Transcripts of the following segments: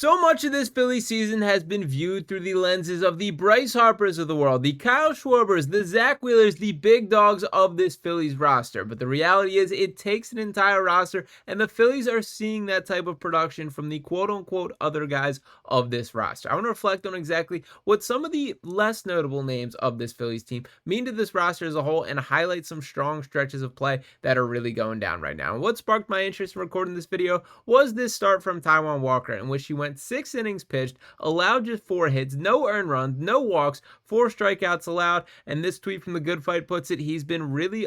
So much of this Phillies season has been viewed through the lenses of the Bryce Harpers of the world, the Kyle Schwarbers, the Zack Wheelers, the big dogs of this Phillies roster. But the reality is it takes an entire roster, and the Phillies are seeing that type of production from the quote-unquote other guys of this roster. I want to reflect on exactly what some of the less notable names of this Phillies team mean to this roster as a whole and highlight some strong stretches of play that are really going down right now. And what sparked my interest in recording this video was this start from Taijuan Walker, in which he went 6 innings pitched, allowed just 4 hits, no earned runs, no walks, 4 strikeouts allowed, and this tweet from The Good Fight puts it, he's been really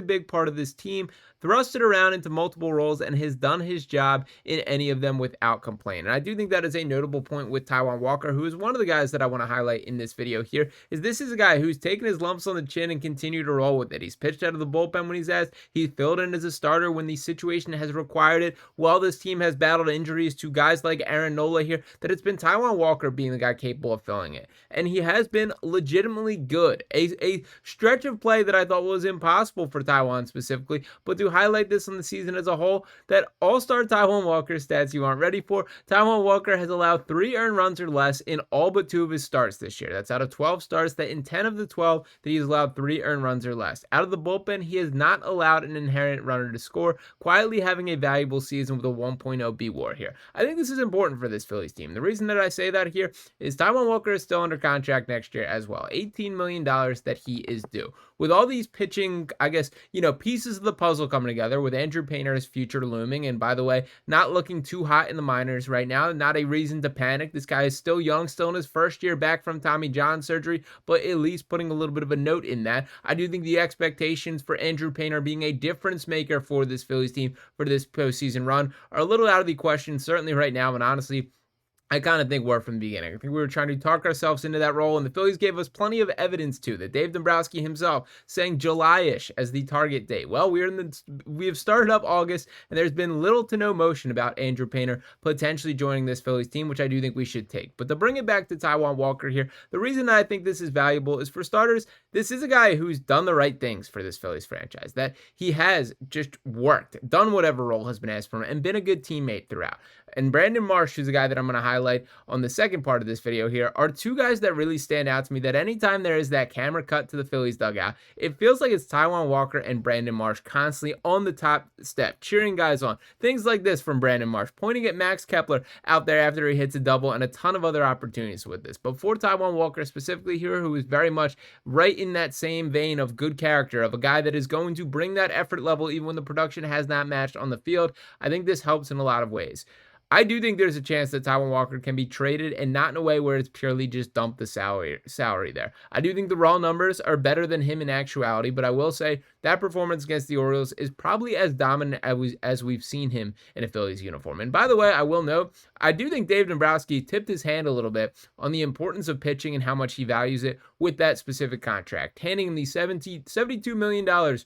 big part of this team, thrust it around into multiple roles, and has done his job in any of them without complaint. And I do think that is a notable point with Taijuan Walker, who is one of the guys that I want to highlight in this video here, is this is a guy who's taken his lumps on the chin and continued to roll with it. He's pitched out of the bullpen when he's asked, he's filled in as a starter when the situation has required it, while this team has battled injuries to guys like Nola here, that it's been Taijuan Walker being the guy capable of filling it. And he has been legitimately good. A stretch of play that I thought was impossible for Taijuan specifically, but to highlight this on the season as a whole, that all-star Taijuan Walker stats you aren't ready for, Taijuan Walker has allowed 3 earned runs or less in all but 2 of his starts this year. That's out of 12 starts, that in 10 of the 12 that he's allowed 3 earned runs or less. Out of the bullpen, he has not allowed an inherent runner to score, quietly having a valuable season with a 1.0 B WAR here. I think this is important for this Phillies team. The reason that I say that here is Taijuan Walker is still under contract next year as well. $18 million that he is due. With all these pitching, I guess, pieces of the puzzle coming together, with Andrew Painter's future looming, and by the way, not looking too hot in the minors right now, not a reason to panic. This guy is still young, still in his first year back from Tommy John surgery, but at least putting a little bit of a note in that. I do think the expectations for Andrew Painter being a difference maker for this Phillies team for this postseason run are a little out of the question, certainly right now, and honestly, I kind of think we're from the beginning. I think we were trying to talk ourselves into that role, and the Phillies gave us plenty of evidence to that. Dave Dombrowski himself saying July-ish as the target date. Well, we have started up August, and there's been little to no motion about Andrew Painter potentially joining this Phillies team, which I do think we should take. But to bring it back to Taijuan Walker here, the reason I think this is valuable is, for starters, this is a guy who's done the right things for this Phillies franchise, that he has just worked, done whatever role has been asked from him, and been a good teammate throughout. And Brandon Marsh, who's a guy that I'm going to highlight on the second part of this video here, are 2 guys that really stand out to me, that anytime there is that camera cut to the Phillies dugout, it feels like it's Taijuan Walker and Brandon Marsh constantly on the top step, cheering guys on. Things like this from Brandon Marsh, pointing at Max Kepler out there after he hits a double, and a ton of other opportunities with this. But for Taijuan Walker specifically here, who is very much right in that same vein of good character, of a guy that is going to bring that effort level even when the production has not matched on the field, I think this helps in a lot of ways. I do think there's a chance that Taijuan Walker can be traded, and not in a way where it's purely just dump the salary there. I do think the raw numbers are better than him in actuality, but I will say that performance against the Orioles is probably as dominant as we've seen him in a Phillies uniform. And by the way, I will note, I do think Dave Dombrowski tipped his hand a little bit on the importance of pitching and how much he values it with that specific contract, handing him the $72 million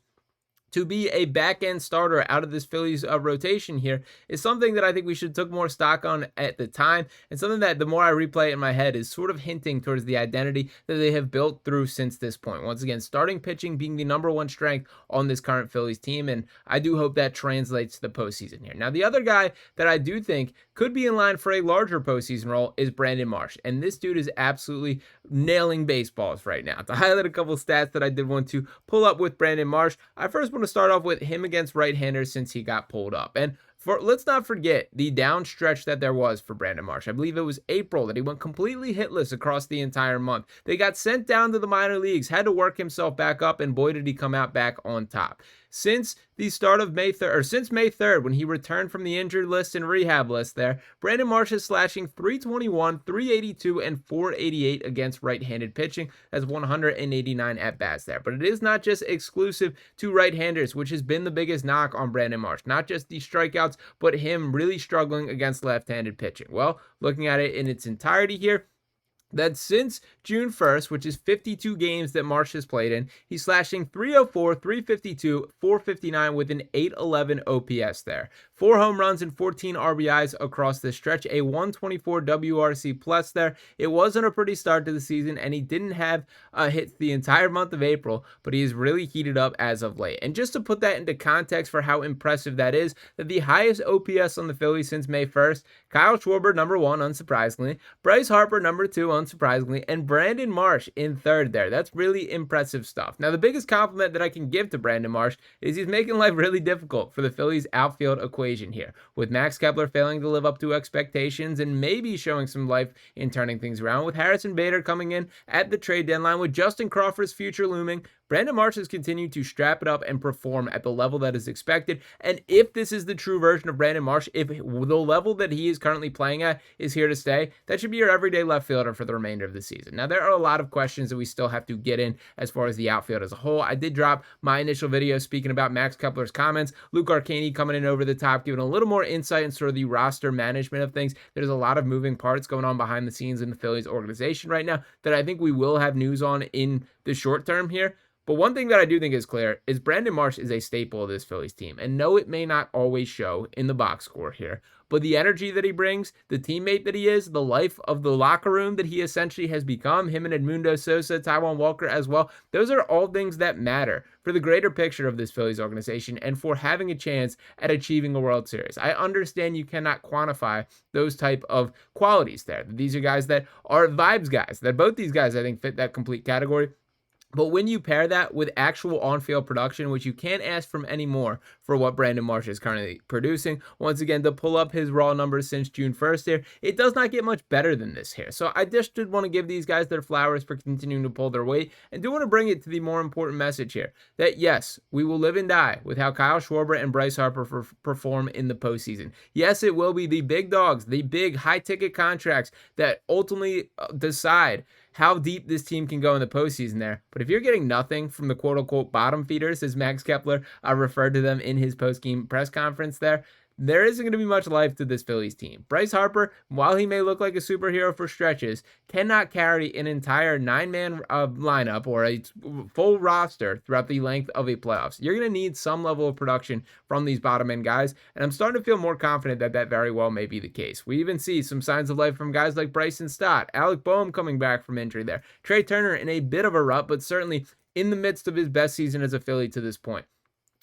to be a back-end starter out of this Phillies rotation here is something that I think we should took more stock on at the time, and something that the more I replay it in my head is sort of hinting towards the identity that they have built through since this point. Once again, starting pitching being the #1 strength on this current Phillies team, and I do hope that translates to the postseason here. Now, the other guy that I do think could be in line for a larger postseason role is Brandon Marsh, and this dude is absolutely nailing baseballs right now. To highlight a couple stats that I did want to pull up with Brandon Marsh, I first want to start off with him against right-handers since he got pulled up. And let's not forget the down stretch that there was for Brandon Marsh. I believe it was April that he went completely hitless across the entire month. They got sent down to the minor leagues, had to work himself back up, and boy did he come out back on top. Since the start of May 3rd, or since May 3rd, when he returned from the injured list and rehab list there, Brandon Marsh is slashing .321, .382, and .488 against right-handed pitching. That's 189 at-bats there. But it is not just exclusive to right-handers, which has been the biggest knock on Brandon Marsh. Not just the strikeouts, but him really struggling against left-handed pitching. Well, looking at it in its entirety here, that since June 1st, which is 52 games that Marsh has played in, he's slashing .304, .352, .459 with an .811 OPS there. 4 home runs and 14 RBIs across this stretch, a .124 WRC plus there. It wasn't a pretty start to the season, and he didn't have hits the entire month of April, but he's really heated up as of late. And just to put that into context for how impressive that is, that the highest OPS on the Phillies since May 1st Kyle Schwarber, number 1, unsurprisingly. Bryce Harper, number 2, unsurprisingly. And Brandon Marsh in third there. That's really impressive stuff. Now, the biggest compliment that I can give to Brandon Marsh is he's making life really difficult for the Phillies outfield equation here, with Max Kepler failing to live up to expectations and maybe showing some life in turning things around, with Harrison Bader coming in at the trade deadline, with Justin Crawford's future looming. Brandon Marsh has continued to strap it up and perform at the level that is expected. And if this is the true version of Brandon Marsh, if the level that he is currently playing at is here to stay, that should be your everyday left fielder for the remainder of the season. Now, there are a lot of questions that we still have to get in as far as the outfield as a whole. I did drop my initial video speaking about Max Kepler's comments. Luke Arcani coming in over the top, giving a little more insight into sort of the roster management of things. There's a lot of moving parts going on behind the scenes in the Phillies organization right now that I think we will have news on in the short term here. But one thing that I do think is clear is Brandon Marsh is a staple of this Phillies team. And no, it may not always show in the box score here, but the energy that he brings, the teammate that he is, the life of the locker room that he essentially has become, him and Edmundo Sosa, Taijuan Walker as well, those are all things that matter for the greater picture of this Phillies organization and for having a chance at achieving a World Series. I understand you cannot quantify those type of qualities there. These are guys that are vibes guys, that both these guys I think fit that complete category. But when you pair that with actual on-field production, which you can't ask from any more for what Brandon Marsh is currently producing, once again, to pull up his raw numbers since June 1st here, it does not get much better than this here. So I just did want to give these guys their flowers for continuing to pull their weight, and do want to bring it to the more important message here, that yes, we will live and die with how Kyle Schwarber and Bryce Harper perform in the postseason. Yes, it will be the big dogs, the big high-ticket contracts that ultimately decide how deep this team can go in the postseason there. But if you're getting nothing from the quote-unquote bottom feeders, as Max Kepler referred to them in his post-game press conference there isn't going to be much life to this Phillies team. Bryce Harper, while he may look like a superhero for stretches, cannot carry an entire 9-man lineup or a full roster throughout the length of a playoffs. You're going to need some level of production from these bottom-end guys, and I'm starting to feel more confident that that very well may be the case. We even see some signs of life from guys like Bryson Stott, Alec Boehm coming back from injury there, Trey Turner in a bit of a rut, but certainly in the midst of his best season as a Philly to this point.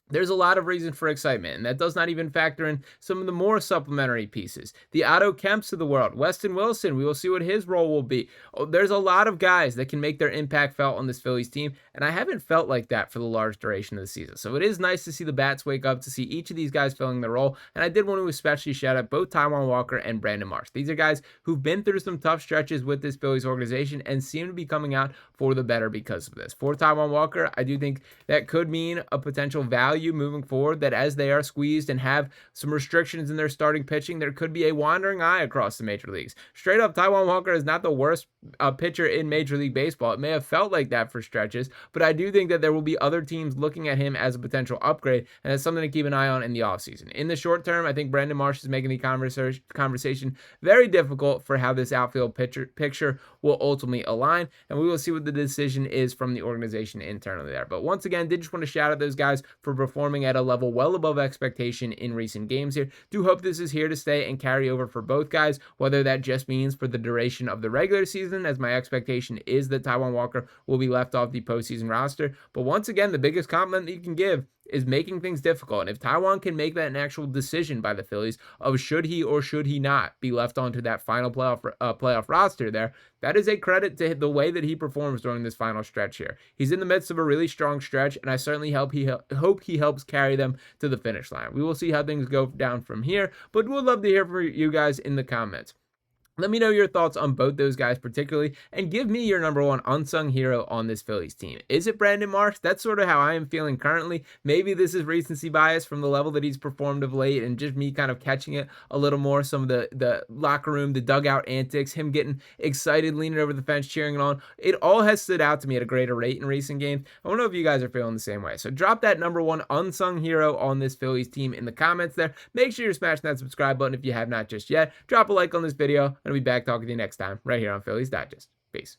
There's a lot of reason for excitement, and that does not even factor in some of the more supplementary pieces. The Otto Kemps of the world, Weston Wilson, we will see what his role will be. There's a lot of guys that can make their impact felt on this Phillies team, and I haven't felt like that for the large duration of the season. So it is nice to see the bats wake up, to see each of these guys filling their role, and I did want to especially shout out both Taijuan Walker and Brandon Marsh. These are guys who've been through some tough stretches with this Phillies organization and seem to be coming out for the better because of this. For Taijuan Walker, I do think that could mean a potential value moving forward, that as they are squeezed and have some restrictions in their starting pitching, there could be a wandering eye across the major leagues. Straight up, Taijuan Walker is not the worst pitcher in Major League Baseball. It may have felt like that for stretches, but I do think that there will be other teams looking at him as a potential upgrade, and that's something to keep an eye on in the offseason. In the short term, I think Brandon Marsh is making the conversation very difficult for how this outfield picture will ultimately align, and we will see what the decision is from the organization internally there. But once again, did just want to shout out those guys for performing at a level well above expectation in recent games here. Do hope this is here to stay and carry over for both guys, whether that just means for the duration of the regular season, as my expectation is that Taijuan Walker will be left off the postseason roster. But once again, the biggest compliment that you can give is making things difficult. And if Taijuan can make that an actual decision by the Phillies of should he or should he not be left onto that final playoff roster there, that is a credit to the way that he performs during this final stretch here. He's in the midst of a really strong stretch, and I certainly hope he helps carry them to the finish line. We will see how things go down from here, but would love to hear from you guys in the comments. Let me know your thoughts on both those guys particularly, and give me your number one unsung hero on this Phillies team. Is it Brandon Marsh? That's sort of how I am feeling currently. Maybe this is recency bias from the level that he's performed of late and just me kind of catching it a little more. Some of the locker room, the dugout antics, him getting excited, leaning over the fence, cheering it on. It all has stood out to me at a greater rate in recent games. I don't know if you guys are feeling the same way. So drop that number one unsung hero on this Phillies team in the comments there. Make sure you're smashing that subscribe button if you have not just yet. Drop a like on this video. I'll be back talking to you next time right here on Phillies Digest. Peace.